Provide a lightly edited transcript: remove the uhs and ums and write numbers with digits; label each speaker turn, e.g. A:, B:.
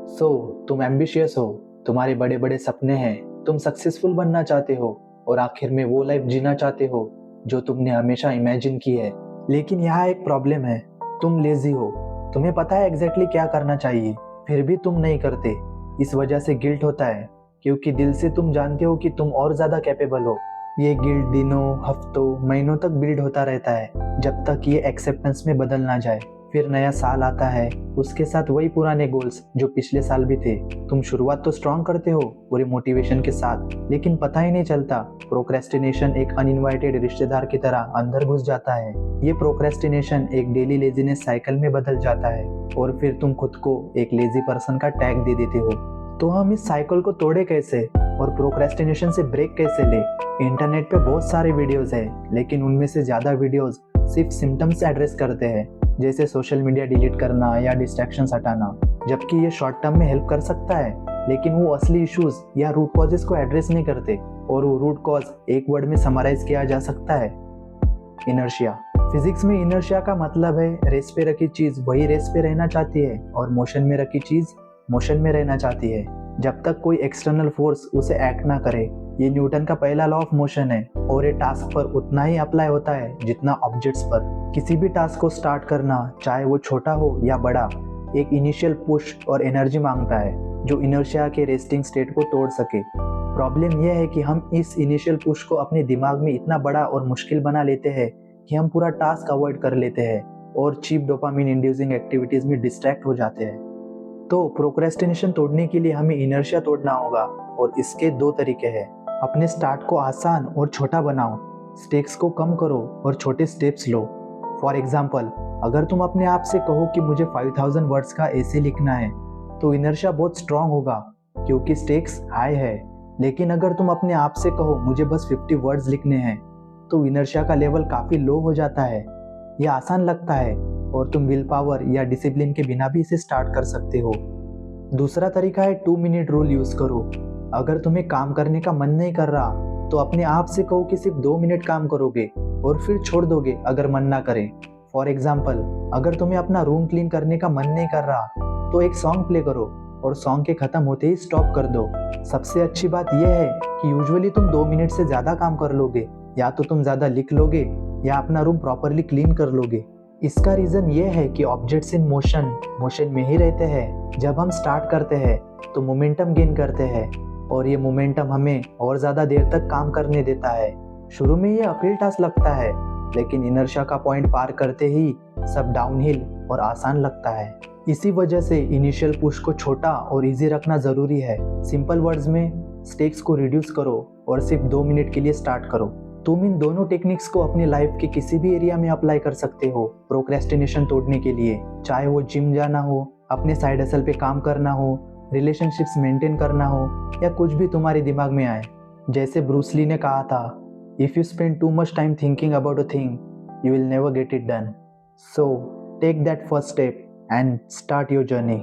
A: तुम एम्बिशियस हो, तुम्हारे बड़े बड़े सपने हैं, तुम सक्सेसफुल बनना चाहते हो और आखिर में वो लाइफ जीना चाहते हो जो तुमने हमेशा इमेजिन की है। लेकिन यहाँ एक प्रॉब्लम है, तुम लेजी हो। तुम्हें पता है एग्जैक्टली क्या करना चाहिए, फिर भी तुम नहीं करते। इस वजह से गिल्ट होता है, क्योंकि दिल से तुम जानते हो कि तुम और ज्यादा कैपेबल हो। ये गिल्ट दिनों, हफ्तों, महीनों तक बिल्ड होता रहता है, जब तक ये एक्सेप्टेंस में बदल ना जाए। फिर नया साल आता है, उसके साथ वही पुराने गोल्स जो पिछले साल भी थे। तुम शुरुआत तो स्ट्रांग करते हो पूरे मोटिवेशन के साथ, लेकिन पता ही नहीं चलता प्रोक्रेस्टिनेशन एक अनइनवाइटेड रिश्तेदार की तरह अंदर घुस जाता है। ये प्रोक्रेस्टिनेशन एक डेली लेजीनेस साइकिल में बदल जाता है और फिर तुम खुद को एक लेजी पर्सन का टैग दे देते हो। तो हम इस साइकिल को तोड़े कैसे और प्रोक्रेस्टिनेशन से ब्रेक कैसे ले? इंटरनेट पे बहुत सारे वीडियोस हैं, लेकिन उनमें से ज्यादा वीडियोस सिर्फ सिम्टम्स एड्रेस करते हैं, जैसे सोशल मीडिया डिलीट करना या डिस्ट्रैक्शंस हटाना। जबकि ये शॉर्ट टर्म में हेल्प कर सकता है, लेकिन वो असली इश्यूज या रूट कॉजेस को एड्रेस नहीं करते। और वो रूट कॉज एक वर्ड में समराइज किया जा सकता है, इनर्शिया। फिजिक्स में इनर्शिया का मतलब है रेस पे रखी चीज वही रेस पे रहना चाहती है और मोशन में रखी चीज मोशन में रहना चाहती है, जब तक कोई एक्सटर्नल फोर्स उसे एक्ट ना करे। ये न्यूटन का पहला लॉ ऑफ मोशन है और ये टास्क पर उतना ही अप्लाई होता है जितना ऑब्जेक्ट्स पर। किसी भी टास्क को स्टार्ट करना, चाहे वो छोटा हो या बड़ा, एक इनिशियल पुश और एनर्जी मांगता है जो इनर्शिया के रेस्टिंग स्टेट को तोड़ सके। प्रॉब्लम यह है कि हम इस इनिशियल पुश को अपने दिमाग में इतना बड़ा और मुश्किल बना लेते हैं कि हम पूरा टास्क अवॉइड कर लेते हैं और चीप डोपामिन इंड्यूसिंग एक्टिविटीज में डिस्ट्रैक्ट हो जाते हैं। तो प्रोक्रेस्टिनेशन तोड़ने के लिए हमें इनर्शिया तोड़ना होगा और इसके दो तरीके हैं। अपने स्टार्ट को आसान और छोटा बनाओ, स्टेक्स को कम करो और छोटे स्टेप्स लो। फॉर एग्जाम्पल, अगर तुम अपने आप से कहो कि मुझे 5000 वर्ड्स का ऐसे लिखना है, तो इनर्शिया बहुत स्ट्रांग होगा क्योंकि स्टेक्स हाई है। लेकिन अगर तुम अपने आप से कहो मुझे बस 50 वर्ड्स लिखने हैं, तो इनर्शिया का लेवल काफी लो हो जाता है। यह आसान लगता है और तुम विल पावर या डिसिप्लिन के बिना भी इसे स्टार्ट कर सकते हो। दूसरा तरीका है 2 मिनट रूल यूज करो। अगर तुम्हें काम करने का मन नहीं कर रहा, तो अपने आप से कहो कि सिर्फ 2 मिनट काम करोगे और फिर छोड़ दोगे अगर मन ना करे। फॉर एग्जाम्पल, अगर तुम्हें अपना रूम क्लीन करने का मन नहीं कर रहा, तो एक सॉन्ग प्ले करो और सॉन्ग के खत्म होते ही स्टॉप कर दो। सबसे अच्छी बात यह है कि यूजुअली तुम 2 मिनट से ज्यादा काम कर लोगे, या तो तुम ज्यादा लिख लोगे या अपना रूम प्रॉपरली क्लीन कर लोगे। इसका रीजन ये है कि ऑब्जेक्ट्स इन मोशन में ही रहते हैं। जब हम स्टार्ट करते हैं तो मोमेंटम गेन करते हैं और ये मोमेंटम हमें और ज्यादा देर तक काम करने देता है। शुरू में ये अपहिल टास्क लगता है, लेकिन इनर्शिया का पॉइंट पार करते ही सब डाउनहिल और आसान लगता है। इसी वजह से इनिशियल पुश को छोटा और इजी रखना जरूरी है। सिंपल वर्ड्स में स्टेक्स को रिड्यूस करो और सिर्फ 2 मिनट के लिए स्टार्ट करो। तुम इन दोनों टेक्निक्स को अपनी लाइफ के किसी भी एरिया में अप्लाई कर सकते हो प्रोक्रेस्टिनेशन तोड़ने के लिए। चाहे वो जिम जाना हो, अपने साइड हसल पे काम करना हो, रिलेशनशिप्स मेंटेन करना हो, या कुछ भी तुम्हारे दिमाग में आए। जैसे ब्रूस ली ने कहा था, if you spend too much time thinking about a thing, you will never get it done. So take that first step and start your journey.